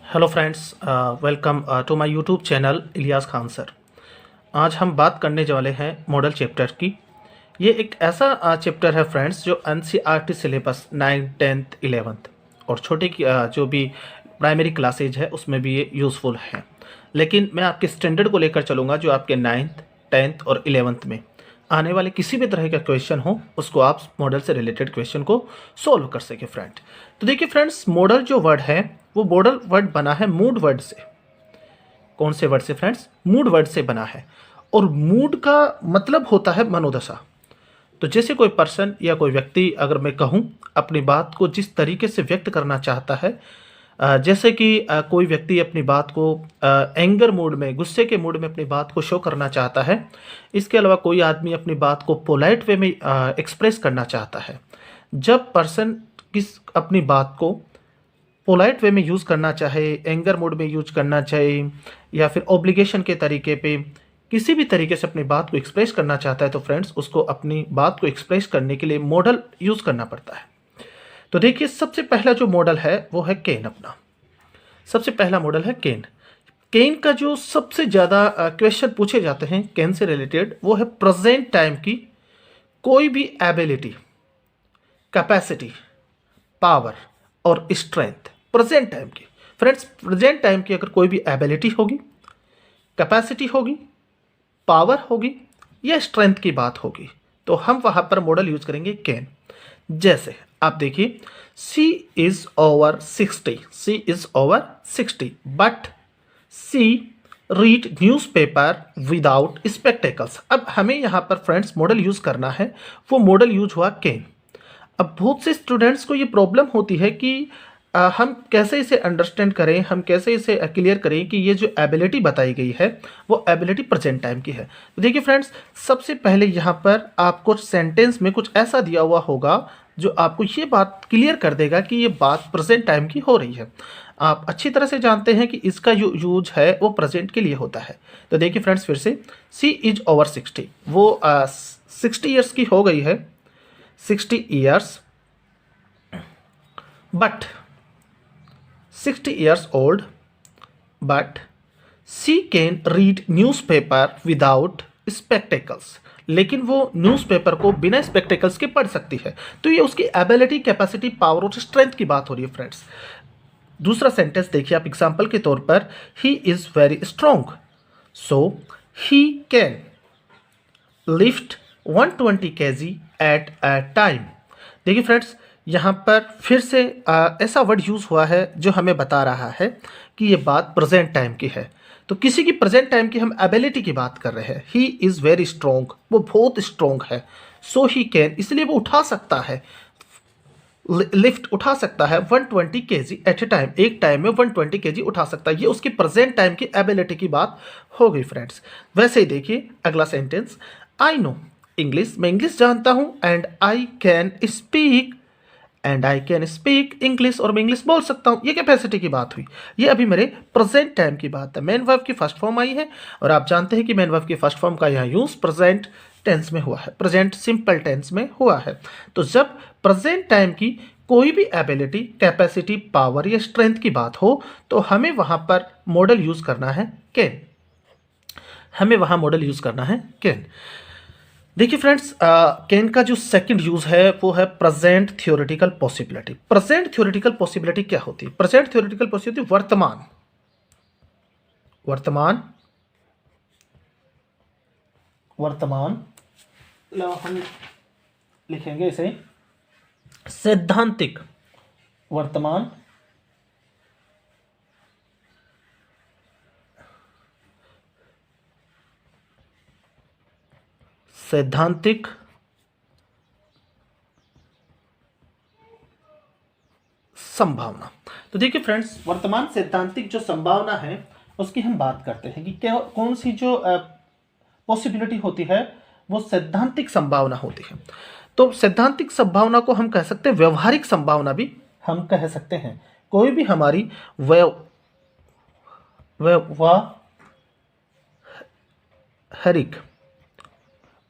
Hello friends, welcome to my YouTube channel Ilyas Khan sir. आज हम बात करने वाले हैं मॉडल चैप्टर की। ये एक ऐसा चैप्टर है फ्रेंड्स जो NCERT syllabus 9th 10th 11th और छोटे की जो भी प्राइमरी क्लासेज है उसमें भी ये यूज़फुल है। लेकिन मैं आपके स्टैंडर्ड को लेकर चलूँगा जो आपके 9th 10th और 11th में आने वाले किसी भी तरह का क्वेश्चन हो उसको आप मॉडल से रिलेटेड क्वेश्चन को सोल्व कर सके फ्रेंड। तो देखिए फ्रेंड्स, मॉडल जो वर्ड है वो मॉडल वर्ड बना है मूड वर्ड से। कौन से वर्ड से फ्रेंड्स? मूड वर्ड से बना है। और मूड का मतलब होता है मनोदशा। तो जैसे कोई पर्सन या कोई व्यक्ति, अगर मैं कहूँ, अपनी बात को जिस तरीके से व्यक्त करना चाहता है, जैसे कि कोई व्यक्ति अपनी बात को एंगर मूड में, गुस्से के मूड में अपनी बात को शो करना चाहता है। इसके अलावा कोई आदमी अपनी बात को पोलाइट वे में एक्सप्रेस करना चाहता है। जब पर्सन किस अपनी बात को पोलाइट वे में यूज़ करना चाहे, एंगर मोड में यूज करना चाहे, या फिर ऑब्लिगेशन के तरीके पे किसी भी तरीके से अपनी बात को एक्सप्रेस करना चाहता है, तो फ्रेंड्स उसको अपनी बात को एक्सप्रेस करने के लिए मॉडल यूज़ करना पड़ता है। तो देखिए, सबसे पहला जो मॉडल है वो है केन। अपना सबसे पहला मॉडल है केन। केन का जो सबसे ज़्यादा क्वेश्चन पूछे जाते हैं केन से रिलेटेड वो है प्रेजेंट टाइम की कोई भी एबिलिटी, कैपेसिटी, पावर और स्ट्रेंथ। प्रेजेंट टाइम की फ्रेंड्स, प्रेजेंट टाइम की अगर कोई भी एबिलिटी होगी, कैपेसिटी होगी, पावर होगी या स्ट्रेंथ की बात होगी तो हम वहां पर मॉडल यूज करेंगे कैन। जैसे आप देखिए, C is over 60, C is over 60 but C read newspaper without spectacles. अब हमें यहाँ पर फ्रेंड्स मॉडल यूज करना है, वो मॉडल यूज हुआ कैन। अब बहुत से स्टूडेंट्स को ये प्रॉब्लम होती है कि हम कैसे इसे अंडरस्टैंड करें, हम कैसे इसे क्लियर करें कि ये जो एबिलिटी बताई गई है वो एबिलिटी प्रेजेंट टाइम की है। तो देखिए फ्रेंड्स, सबसे पहले यहाँ पर आपको सेंटेंस में कुछ ऐसा दिया हुआ होगा जो आपको ये बात क्लियर कर देगा कि ये बात प्रेजेंट टाइम की हो रही है। आप अच्छी तरह से जानते हैं कि इसका यूज है वो प्रेजेंट के लिए होता है। तो देखिए फ्रेंड्स, फिर से सी इज ओवर 60, वो 60 ईयर्स की हो गई है, 60 years, but 60 years old, but she can read newspaper without spectacles। लेकिन वो न्यूज़पेपर को बिना स्पेक्टेकल्स के पढ़ सकती है। तो ये उसकी एबिलिटी, कैपेसिटी, पावर और स्ट्रेंथ की बात हो रही है फ्रेंड्स। दूसरा सेंटेंस देखिए आप एग्जांपल के तौर पर, he is very strong so he can lift 120 kg at a time. देखिए फ्रेंड्स, यहाँ पर फिर से ऐसा वर्ड यूज़ हुआ है जो हमें बता रहा है कि ये बात प्रेजेंट टाइम की है। तो किसी की प्रेजेंट टाइम की हम एबिलिटी की बात कर रहे हैं। ही इज़ वेरी स्ट्रॉन्ग, वो बहुत स्ट्रॉन्ग है। सो ही कैन, इसलिए वो उठा सकता है, लिफ्ट उठा सकता है 120 kg एट ए टाइम, एक टाइम में 120 kg उठा सकता है। ये उसकी प्रेजेंट टाइम की एबिलिटी की बात हो गई फ्रेंड्स। वैसे ही देखिए अगला सेंटेंस, आई नो इंग्लिश, मैं इंग्लिश जानता हूँ, and I can speak, and I can speak English, और मैं इंग्लिश बोल सकता हूँ। ये कैपेसिटी की बात हुई, ये अभी मेरे प्रेजेंट टाइम की बात है। मेन वर्ब की फर्स्ट फॉर्म आई है और आप जानते हैं कि मेन वर्ब की फर्स्ट फॉर्म का यहाँ यूज प्रेजेंट टेंस में हुआ है, प्रेजेंट सिंपल टेंस में हुआ है। तो जब प्रेजेंट टाइम की कोई भी एबिलिटी, कैपेसिटी, पावर या स्ट्रेंथ की बात हो तो हमें वहां पर मॉडल यूज करना है कैन। हमें वहां मॉडल यूज करना है कैन। देखिए फ्रेंड्स, कैन का जो सेकंड यूज है वो है present theoretical possibility. Present theoretical possibility क्या होती है? प्रेजेंट थ्योरेटिकल पॉसिबिलिटी वर्तमान, वर्तमान, वर्तमान, हम लिखेंगे इसे सैद्धांतिक, वर्तमान सैद्धांतिक संभावना। तो देखिए फ्रेंड्स, वर्तमान सैद्धांतिक जो संभावना है उसकी हम बात करते हैं कि क्या कौन सी जो पॉसिबिलिटी होती है वो सैद्धांतिक संभावना होती है। तो सैद्धांतिक संभावना को हम कह सकते हैं व्यवहारिक संभावना भी हम कह सकते हैं। कोई भी हमारी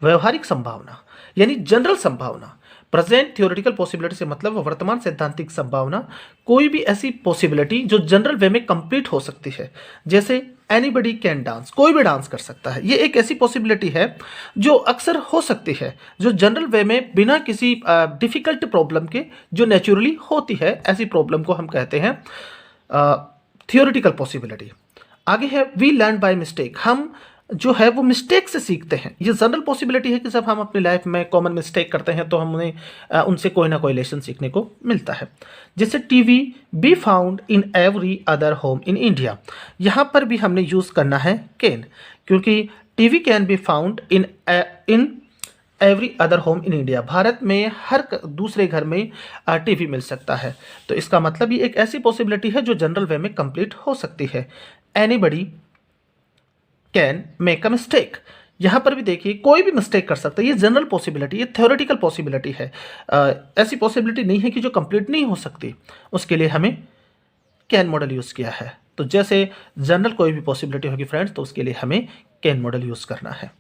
व्यवहारिक संभावना यानी जनरल संभावना, प्रेजेंट थियोरेटिकल पॉसिबिलिटी से मतलब वर्तमान सैद्धांतिक संभावना, कोई भी ऐसी पॉसिबिलिटी जो जनरल वे में कंप्लीट हो सकती है, जैसे एनीबडी कैन डांस, कोई भी डांस कर सकता है। ये एक ऐसी पॉसिबिलिटी है जो अक्सर हो सकती है, जो जनरल वे में बिना किसी डिफिकल्ट प्रॉब्लम के जो नेचुरली होती है, ऐसी प्रॉब्लम को हम कहते हैं थियोरेटिकल पॉसिबिलिटी। आगे है वी लर्न बाय मिस्टेक, हम जो है वो मिस्टेक से सीखते हैं। ये जनरल पॉसिबिलिटी है कि जब हम अपनी लाइफ में कॉमन मिस्टेक करते हैं तो हमें उनसे कोई ना कोई लेसन सीखने को मिलता है। जैसे TV be found in every other home in India, यहाँ पर भी हमने यूज़ करना है कैन, क्योंकि TV can be found in every other home in India, Bharat में हर दूसरे घर में टीवी मिल सकता है। तो इसका मतलब ये एक ऐसी पॉसिबिलिटी है जो जनरल वे में कंप्लीट हो सकती है। Anybody can make a mistake, यहाँ पर भी देखिए कोई भी मिस्टेक कर सकता है। ये जनरल पॉसिबिलिटी, ये थ्योरेटिकल पॉसिबिलिटी है। ऐसी पॉसिबिलिटी नहीं है कि जो कंप्लीट नहीं हो सकती, उसके लिए हमें कैन मॉडल यूज़ किया है। तो जैसे जनरल कोई भी पॉसिबिलिटी होगी फ्रेंड्स, तो उसके लिए हमें कैन मॉडल यूज़ करना है।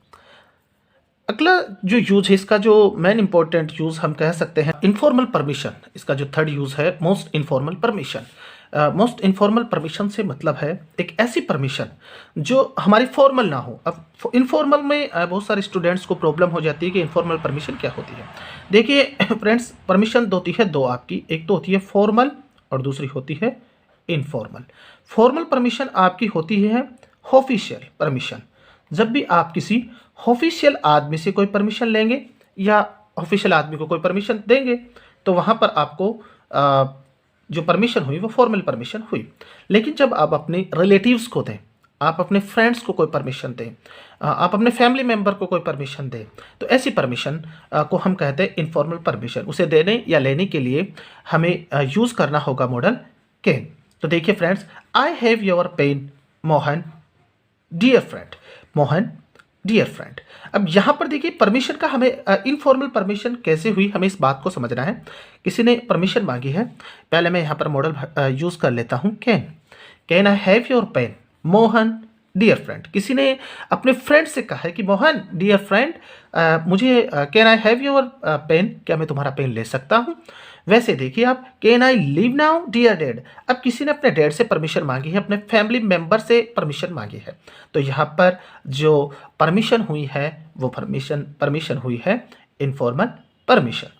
अगला जो यूज है, इसका जो मेन इंपॉर्टेंट यूज़ हम कह सकते हैं इनफॉर्मल परमिशन। इसका जो थर्ड यूज़ है most informal permission. Most informal permission से मतलब है एक ऐसी परमिशन जो हमारी फॉर्मल ना हो। अब इनफॉर्मल में बहुत सारे स्टूडेंट्स को प्रॉब्लम हो जाती है कि इनफॉर्मल परमिशन क्या होती है। देखिए फ्रेंड्स, परमिशन होती है दो आपकी, एक तो होती है फॉर्मल और दूसरी होती है इनफॉर्मल। फॉर्मल परमिशन आपकी होती है ऑफिशियल परमिशन। जब भी आप किसी ऑफिशियल आदमी से कोई परमिशन लेंगे या ऑफिशियल आदमी को कोई परमिशन देंगे, तो वहाँ पर आपको जो परमिशन हुई वो फॉर्मल परमिशन हुई। लेकिन जब आप अपने रिलेटिव्स को दें, आप अपने फ्रेंड्स को कोई परमिशन दें, आप अपने फैमिली मेम्बर को कोई परमिशन दें, तो ऐसी परमिशन को हम कहते हैं इनफॉर्मल परमिशन। उसे देने या लेने के लिए हमें यूज़ करना होगा मॉडल कैन। तो देखिए friends, I have your pen Mohan dear friend, Mohan dear friend. अब यहाँ पर देखिए परमिशन का हमें इनफॉर्मल परमिशन कैसे हुई, हमें इस बात को समझना है। किसी ने परमिशन मांगी है, पहले मैं यहाँ पर मॉडल यूज़ कर लेता हूँ can I have your pen Mohan dear friend. किसी ने अपने फ्रेंड से कहा है कि मोहन डियर फ्रेंड, मुझे can I have your pen, क्या मैं तुम्हारा पेन ले सकता हूँ। वैसे देखिए आप, can I leave now dear dad, अब किसी ने अपने डैड से परमिशन मांगी है, अपने फैमिली मेम्बर से परमिशन मांगी है। तो यहाँ पर जो परमिशन हुई है वो परमिशन हुई है इनफॉर्मल परमिशन।